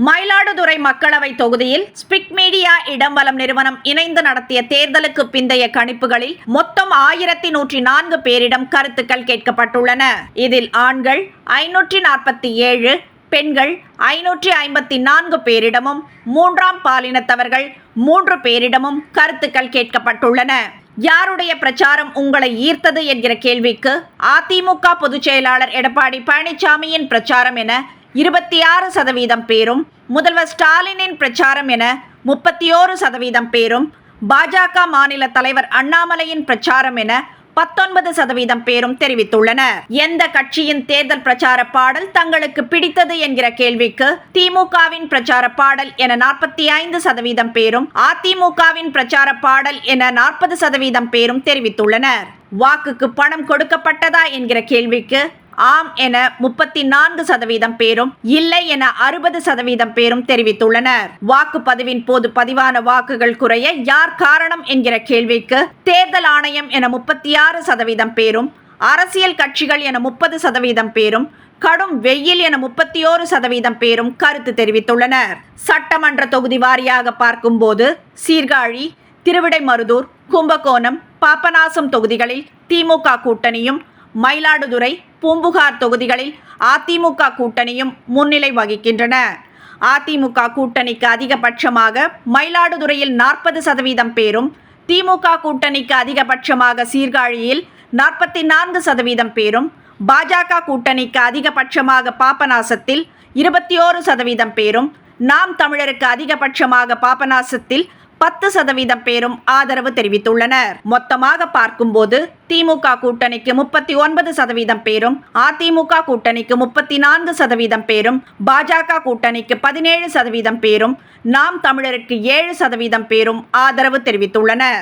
மயிலாடுதுறை மக்களவை தொகுதியில் ஸ்பிக் மீடியா இடம்பலம் நிறுவனம் இணைந்து நடத்திய தேர்தலுக்கு பிந்தைய கணிப்புகளில் மொத்தம் 1104 பேரிடம் கருத்துக்கள் கேட்கப்பட்டுள்ளன. இதில் ஆண்கள் 547, பெண்கள் 554 பேரிடமும், மூன்றாம் பாலினத்தவர்கள் 3 பேரிடமும் கருத்துக்கள் கேட்கப்பட்டுள்ளன. யாருடைய பிரச்சாரம் உங்களை ஈர்த்தது என்கிற கேள்விக்கு அதிமுக பொதுச் செயலாளர் எடப்பாடி பழனிசாமியின் பிரச்சாரம் என 26% பேரும், முதல்வர் ஸ்டாலினின் பிரச்சாரம் என 31% பேரும், பாஜக மாநில தலைவர் அண்ணாமலையின் பிரச்சாரம் என 19% பேரும் தெரிவித்துள்ளனர். எந்த கட்சியின் தேர்தல் பிரச்சார பாடல் தங்களுக்கு பிடித்தது என்கிற கேள்விக்கு திமுகவின் பிரச்சார பாடல் என 45% பேரும், அதிமுகவின் பிரச்சார பாடல் என 40% பேரும் தெரிவித்துள்ளனர். வாக்குக்கு பணம் கொடுக்கப்பட்டதா என்கிற கேள்விக்கு ஆம் என 34% பேரும், இல்லை என 60% பேரும் தெரிவித்துள்ளனர். வாக்குப்பதிவின் போது பதிவான வாக்குகள் குறைய யார் காரணம் என்கிற கேள்விக்கு தேர்தல் ஆணையம் என 36% பேரும், அரசியல் கட்சிகள் என 30% பேரும், கடும் வெயில் என 31% பேரும் கருத்து தெரிவித்துள்ளனர். சட்டமன்ற தொகுதி வாரியாக பார்க்கும்போது சீர்காழி, திருவிடைமருதூர், கும்பகோணம், பாபநாசம் தொகுதிகளில் திமுக கூட்டணியும், மயிலாடுதுறை, பூம்புகார் தொகுதிகளில் அதிமுக கூட்டணியும் முன்னிலை வகிக்கின்றன. அதிமுக கூட்டணிக்கு அதிகபட்சமாக மயிலாடுதுறையில் 40% பேரும், திமுக கூட்டணிக்கு அதிகபட்சமாக சீர்காழியில் 44% பேரும், பாஜக கூட்டணிக்கு அதிகபட்சமாக பாபநாசத்தில் 21% பேரும், நாம் தமிழருக்கு அதிகபட்சமாக பாபநாசத்தில் 10% பேரும் ஆதரவு தெரிவித்துள்ளனர். மொத்தமாக பார்க்கும்போது திமுக கூட்டணிக்கு 39% பேரும், அதிமுக கூட்டணிக்கு 34% பேரும், பாஜக கூட்டணிக்கு 17% பேரும், நாம் தமிழருக்கு 7% பேரும் ஆதரவு தெரிவித்துள்ளனர்.